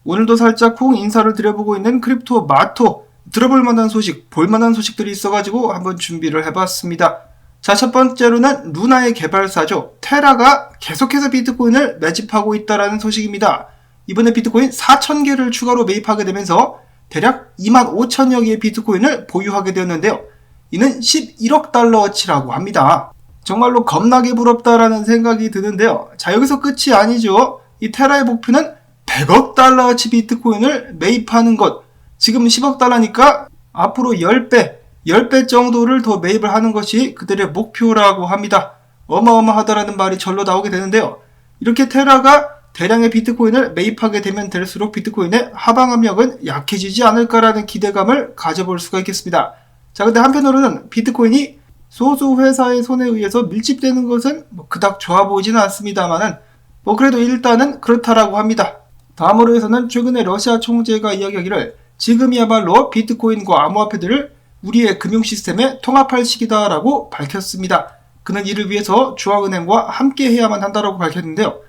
오늘도 살짝 쿵 인사를 드려보고 있는 크립토 마토. 들어볼 만한 소식, 볼 만한 소식들이 있어가지고 한번 준비를 해봤습니다. 자, 첫 번째로는 루나의 개발사죠. 테라가 계속해서 비트코인을 매집하고 있다는 소식입니다. 이번에 비트코인 4,000개를 추가로 매입하게 되면서 대략 25,000여 개의 비트코인을 보유하게 되었는데요. 이는 11억 달러어치라고 합니다. 정말로 겁나게 부럽다라는 생각이 드는데요. 자, 여기서 끝이 아니죠. 이 테라의 목표는 100억 달러어치 비트코인을 매입하는 것. 지금 10억 달러니까 앞으로 10배 정도를 더 매입을 하는 것이 그들의 목표라고 합니다. 어마어마하다라는 말이 절로 나오게 되는데요. 이렇게 테라가 대량의 비트코인을 매입하게 되면 될수록 비트코인의 하방 압력은 약해지지 않을까라는 기대감을 가져볼 수가 있겠습니다. 자, 근데 한편으로는 비트코인이 소수 회사의 손에 의해서 밀집되는 것은 그닥 좋아 보이지는 않습니다만은 그래도 일단은 그렇다라고 합니다. 다음으로 해서는 최근에 러시아 총재가 이야기하기를 지금이야말로 비트코인과 암호화폐들을 우리의 금융 시스템에 통합할 시기다라고 밝혔습니다. 그는 이를 위해서 중앙은행과 함께 해야만 한다라고 밝혔는데요.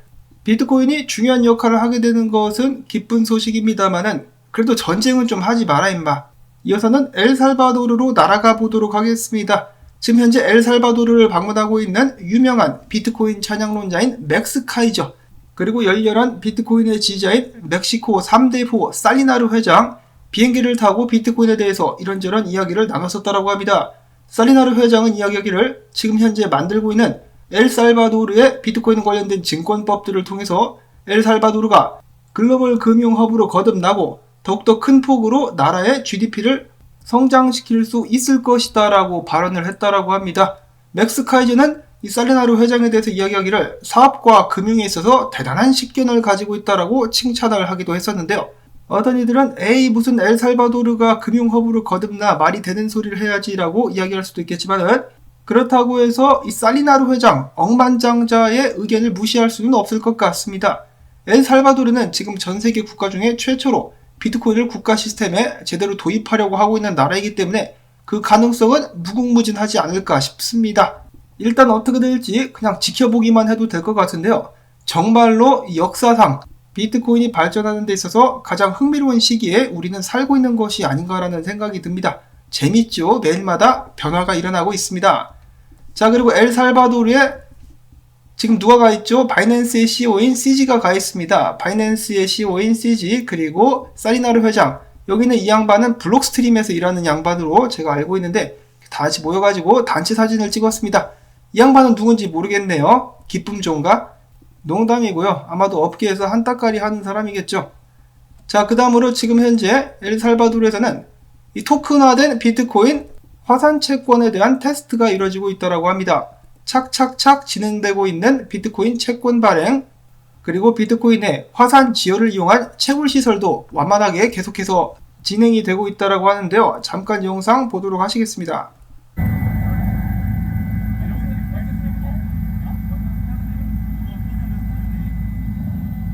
비트코인이 중요한 역할을 하게 되는 것은 기쁜 소식입니다만은 그래도 전쟁은 좀 하지 마라 임마. 이어서는 엘살바도르로 날아가 보도록 하겠습니다. 지금 현재 엘살바도르를 방문하고 있는 유명한 비트코인 찬양론자인 맥스 카이저, 그리고 열렬한 비트코인의 지지자인 멕시코 3대포 살리나르 회장, 비행기를 타고 비트코인에 대해서 이런저런 이야기를 나눴었다고 합니다. 살리나르 회장은 이야기하기를 지금 현재 만들고 있는 엘살바도르의 비트코인 관련된 증권법들을 통해서 엘살바도르가 글로벌 금융 허브로 거듭나고 더욱더 큰 폭으로 나라의 GDP를 성장시킬 수 있을 것이다 라고 발언을 했다라고 합니다. 맥스 카이저는 이 살리나르 회장에 대해서 이야기하기를 사업과 금융에 있어서 대단한 식견을 가지고 있다라고 칭찬을 하기도 했었는데요. 어떤 이들은 에이 무슨 엘살바도르가 금융허브로 거듭나 말이 되는 소리를 해야지라고 이야기할 수도 있겠지만 그렇다고 해서 이 살리나르 회장 억만장자의 의견을 무시할 수는 없을 것 같습니다. 엘살바도르는 지금 전세계 국가 중에 최초로 비트코인을 국가 시스템에 제대로 도입하려고 하고 있는 나라이기 때문에 그 가능성은 무궁무진하지 않을까 싶습니다. 일단 어떻게 될지 그냥 지켜보기만 해도 될 것 같은데요. 정말로 역사상 비트코인이 발전하는 데 있어서 가장 흥미로운 시기에 우리는 살고 있는 것이 아닌가라는 생각이 듭니다. 재밌죠? 매일마다 변화가 일어나고 있습니다. 자, 그리고 엘살바도르에 지금 누가 가 있죠? 바이낸스의 CEO인 CG가 가 있습니다. 바이낸스의 CEO인 CG, 그리고 살리나르 회장. 여기는 이 양반은 블록스트림에서 일하는 양반으로 제가 알고 있는데 다 같이 모여가지고 단체 사진을 찍었습니다. 이 양반은 누군지 모르겠네요. 기쁨종가? 농담이고요. 아마도 업계에서 한따까리 하는 사람이겠죠. 자, 그 다음으로 지금 현재 엘살바도르에서는 이 토큰화된 비트코인 화산 채권에 대한 테스트가 이루어지고 있다고 합니다. 착착착 진행되고 있는 비트코인 채권 발행, 그리고 비트코인의 화산 지열을 이용한 채굴 시설도 완만하게 계속해서 진행이 되고 있다고 하는데요. 잠깐 영상 보도록 하시겠습니다.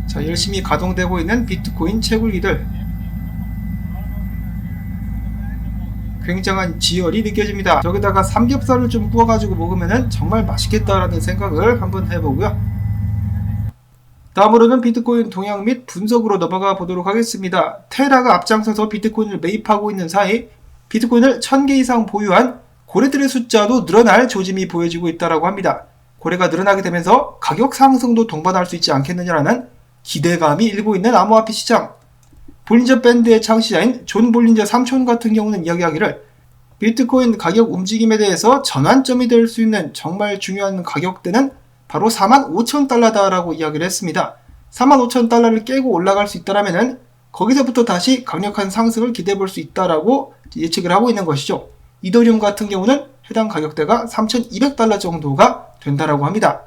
자, 열심히 가동되고 있는 비트코인 채굴기들. 굉장한 지열이 느껴집니다. 저기다가 삼겹살을 좀 구워가지고 먹으면 정말 맛있겠다라는 생각을 한번 해보고요. 다음으로는 비트코인 동향 및 분석으로 넘어가 보도록 하겠습니다. 테라가 앞장서서 비트코인을 매입하고 있는 사이 비트코인을 1000개 이상 보유한 고래들의 숫자도 늘어날 조짐이 보여지고 있다고 합니다. 고래가 늘어나게 되면서 가격 상승도 동반할 수 있지 않겠느냐라는 기대감이 일고 있는 암호화폐 시장. 볼린저 밴드의 창시자인 존 볼린저 삼촌 같은 경우는 이야기하기를 비트코인 가격 움직임에 대해서 전환점이 될 수 있는 정말 중요한 가격대는 바로 45,000달러다라고 이야기를 했습니다. 45,000달러를 깨고 올라갈 수 있다라면은 거기서부터 다시 강력한 상승을 기대해 볼 수 있다라고 예측을 하고 있는 것이죠. 이더리움 같은 경우는 해당 가격대가 3,200달러 정도가 된다라고 합니다.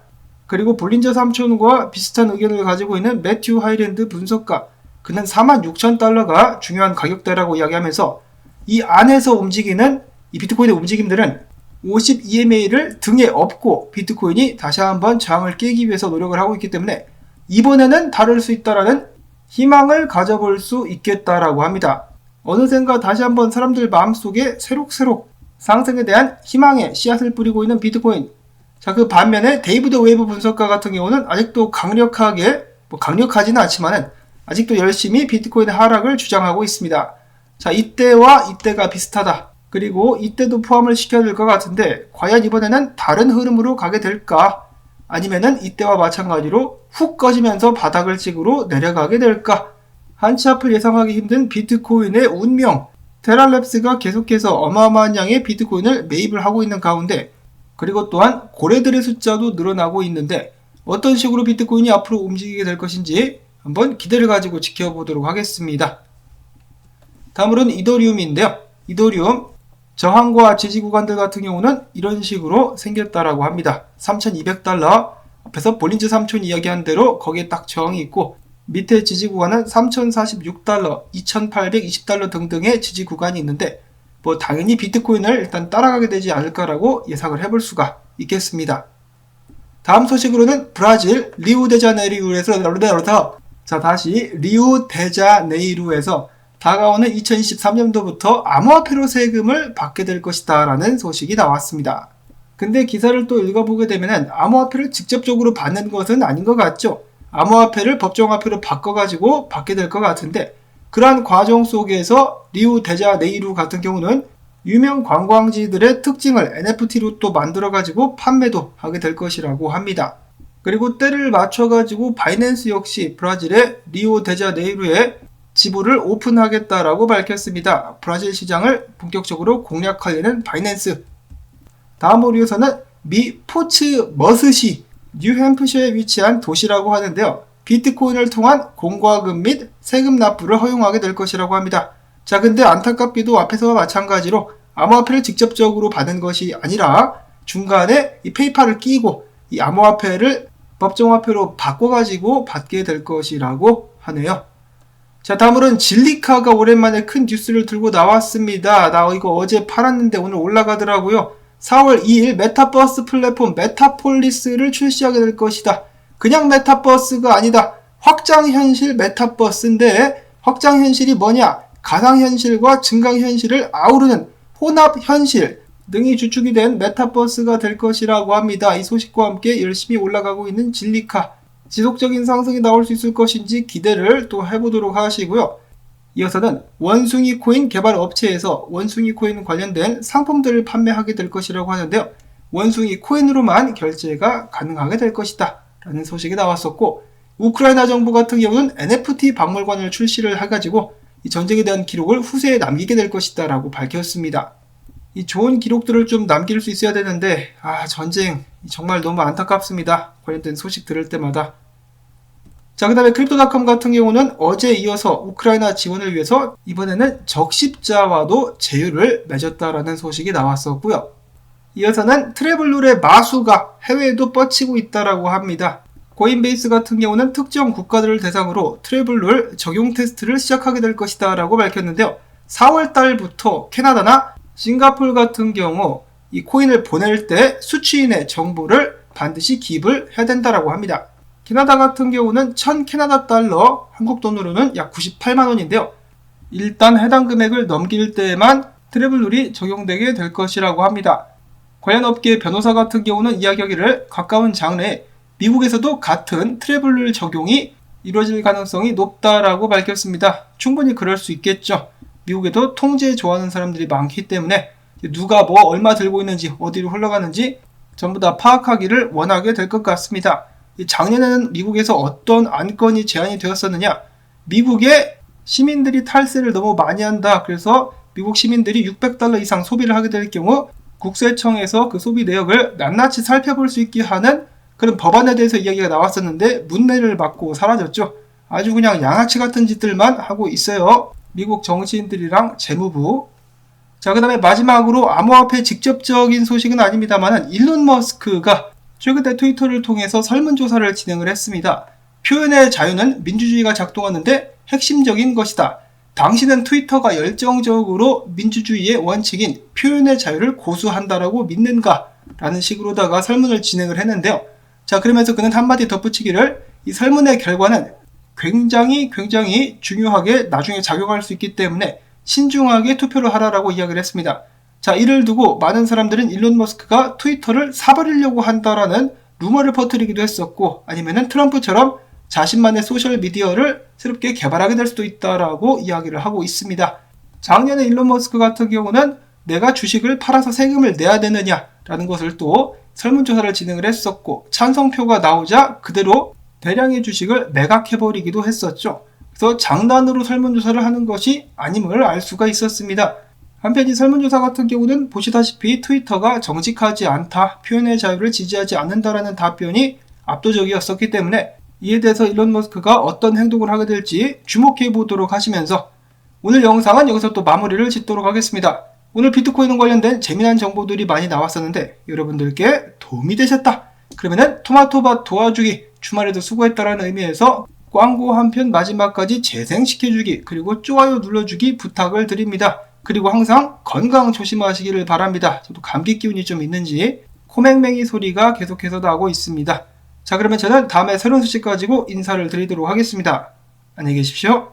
그리고 볼린저 삼촌과 비슷한 의견을 가지고 있는 매튜 하이랜드 분석가, 그는 46,000달러가 중요한 가격대라고 이야기하면서 이 안에서 움직이는 이 비트코인의 움직임들은 50EMA를 등에 업고 비트코인이 다시 한번 저항을 깨기 위해서 노력을 하고 있기 때문에 이번에는 다를 수 있다라는 희망을 가져볼 수 있겠다라고 합니다. 어느샌가 다시 한번 사람들 마음속에 새록새록 상승에 대한 희망의 씨앗을 뿌리고 있는 비트코인. 자, 그 반면에 데이비드 웨이브 분석가 같은 경우는 아직도 강력하게, 강력하지는 않지만은 아직도 열심히 비트코인의 하락을 주장하고 있습니다. 자, 이때와 이때가 비슷하다. 그리고 이때도 포함을 시켜야 될 것 같은데 과연 이번에는 다른 흐름으로 가게 될까? 아니면은 이때와 마찬가지로 훅 꺼지면서 바닥을 찍으러 내려가게 될까? 한치 앞을 예상하기 힘든 비트코인의 운명. 테라랩스가 계속해서 어마어마한 양의 비트코인을 매입을 하고 있는 가운데, 그리고 또한 고래들의 숫자도 늘어나고 있는데 어떤 식으로 비트코인이 앞으로 움직이게 될 것인지 한번 기대를 가지고 지켜보도록 하겠습니다. 다음으로는 이더리움인데요. 이더리움 저항과 지지 구간들 같은 경우는 이런 식으로 생겼다라고 합니다. 3200달러, 앞에서 볼린저 3000 이야기한 대로 거기에 딱 저항이 있고, 밑에 지지 구간은 3046달러, 2820달러 등등의 지지 구간이 있는데, 뭐 당연히 비트코인을 일단 따라가게 되지 않을까라고 예상을 해볼 수가 있겠습니다. 다음 소식으로는 브라질 리우데자네이루에서 다시 리우데자네이루에서 다가오는 2023년도부터 암호화폐로 세금을 받게 될 것이다 라는 소식이 나왔습니다. 근데 기사를 또 읽어보게 되면 암호화폐를 직접적으로 받는 것은 아닌 것 같죠. 암호화폐를 법정화폐로 바꿔가지고 받게 될 것 같은데, 그러한 과정 속에서 리우데자네이루 같은 경우는 유명 관광지들의 특징을 NFT로 또 만들어가지고 판매도 하게 될 것이라고 합니다. 그리고 때를 맞춰가지고 바이낸스 역시 브라질의 리우데자네이루에 지부를 오픈하겠다라고 밝혔습니다. 브라질 시장을 본격적으로 공략하려는 바이낸스. 다음으로 이어서는 미 포츠머스시, 뉴햄프셔에 위치한 도시라고 하는데요. 비트코인을 통한 공과금 및 세금 납부를 허용하게 될 것이라고 합니다. 자, 근데 안타깝게도 앞에서와 마찬가지로 암호화폐를 직접적으로 받은 것이 아니라 중간에 이 페이팔을 끼고 이 암호화폐를 법정화폐로 바꿔가지고 받게 될 것이라고 하네요. 자, 다음으로는 진리카가 오랜만에 큰 뉴스를 들고 나왔습니다. 나 이거 어제 팔았는데 오늘 올라가더라고요. 4월 2일 메타버스 플랫폼 메타폴리스를 출시하게 될 것이다. 그냥 메타버스가 아니다. 확장현실 메타버스인데, 확장현실이 뭐냐? 가상현실과 증강현실을 아우르는 혼합현실 등이 주축이 된 메타버스가 될 것이라고 합니다. 이 소식과 함께 열심히 올라가고 있는 진리카, 지속적인 상승이 나올 수 있을 것인지 기대를 또 해보도록 하시고요. 이어서는 원숭이 코인 개발 업체에서 원숭이 코인 관련된 상품들을 판매하게 될 것이라고 하는데요. 원숭이 코인으로만 결제가 가능하게 될 것이다 라는 소식이 나왔었고, 우크라이나 정부 같은 경우는 NFT 박물관을 출시를 해가지고 이 전쟁에 대한 기록을 후세에 남기게 될 것이다 라고 밝혔습니다. 이 좋은 기록들을 좀 남길 수 있어야 되는데, 전쟁 정말 너무 안타깝습니다. 관련된 소식 들을 때마다. 자, 그 다음에 크립토닷컴 같은 경우는 어제 이어서 우크라이나 지원을 위해서 이번에는 적십자와도 제휴를 맺었다라는 소식이 나왔었고요. 이어서는 트래블룰의 마수가 해외에도 뻗치고 있다라고 합니다. 코인베이스 같은 경우는 특정 국가들을 대상으로 트래블룰 적용 테스트를 시작하게 될 것이다 라고 밝혔는데요. 4월 달부터 캐나다나 싱가포르 같은 경우 이 코인을 보낼 때 수취인의 정보를 반드시 기입을 해야 된다라고 합니다. 캐나다 같은 경우는 1000 캐나다 달러, 한국 돈으로는 약 98만 원인데요. 일단 해당 금액을 넘길 때에만 트래블룰이 적용되게 될 것이라고 합니다. 관련 업계의 변호사 같은 경우는 이야기하기를 가까운 장래에 미국에서도 같은 트래블룰 적용이 이루어질 가능성이 높다라고 밝혔습니다. 충분히 그럴 수 있겠죠. 미국에도 통제 좋아하는 사람들이 많기 때문에 누가 뭐 얼마 들고 있는지 어디로 흘러가는지 전부 다 파악하기를 원하게 될 것 같습니다. 작년에는 미국에서 어떤 안건이 제안이 되었었느냐? 미국의 시민들이 탈세를 너무 많이 한다. 그래서 미국 시민들이 600달러 이상 소비를 하게 될 경우 국세청에서 그 소비 내역을 낱낱이 살펴볼 수 있게 하는 그런 법안에 대해서 이야기가 나왔었는데 문매를 맞고 사라졌죠. 아주 그냥 양아치 같은 짓들만 하고 있어요. 미국 정치인들이랑 재무부. 자, 그 다음에 마지막으로 암호화폐 직접적인 소식은 아닙니다만 일론 머스크가 최근에 트위터를 통해서 설문조사를 진행을 했습니다. 표현의 자유는 민주주의가 작동하는데 핵심적인 것이다. 당신은 트위터가 열정적으로 민주주의의 원칙인 표현의 자유를 고수한다라고 믿는가? 라는 식으로다가 설문을 진행을 했는데요. 자, 그러면서 그는 한마디 덧붙이기를 이 설문의 결과는 굉장히 중요하게 나중에 작용할 수 있기 때문에 신중하게 투표를 하라라고 이야기를 했습니다. 자, 이를 두고 많은 사람들은 일론 머스크가 트위터를 사버리려고 한다라는 루머를 퍼뜨리기도 했었고, 아니면은 트럼프처럼 자신만의 소셜미디어를 새롭게 개발하게 될 수도 있다라고 이야기를 하고 있습니다. 작년에 일론 머스크 같은 경우는 내가 주식을 팔아서 세금을 내야 되느냐라는 것을 또 설문조사를 진행을 했었고, 찬성표가 나오자 그대로 대량의 주식을 매각해버리기도 했었죠. 그래서 장난으로 설문조사를 하는 것이 아님을 알 수가 있었습니다. 한편 이 설문조사 같은 경우는 보시다시피 트위터가 정직하지 않다, 표현의 자유를 지지하지 않는다라는 답변이 압도적이었었기 때문에 이에 대해서 일론 머스크가 어떤 행동을 하게 될지 주목해 보도록 하시면서 오늘 영상은 여기서 또 마무리를 짓도록 하겠습니다. 오늘 비트코인 관련된 재미난 정보들이 많이 나왔었는데 여러분들께 도움이 되셨다, 그러면은 토마토밭 도와주기, 주말에도 수고했다라는 의미에서 광고 한 편 마지막까지 재생시켜주기, 그리고 좋아요 눌러주기 부탁을 드립니다. 그리고 항상 건강 조심하시기를 바랍니다. 저도 감기 기운이 좀 있는지 코맹맹이 소리가 계속해서 나고 있습니다. 자, 그러면 저는 다음에 새로운 소식 가지고 인사를 드리도록 하겠습니다. 안녕히 계십시오.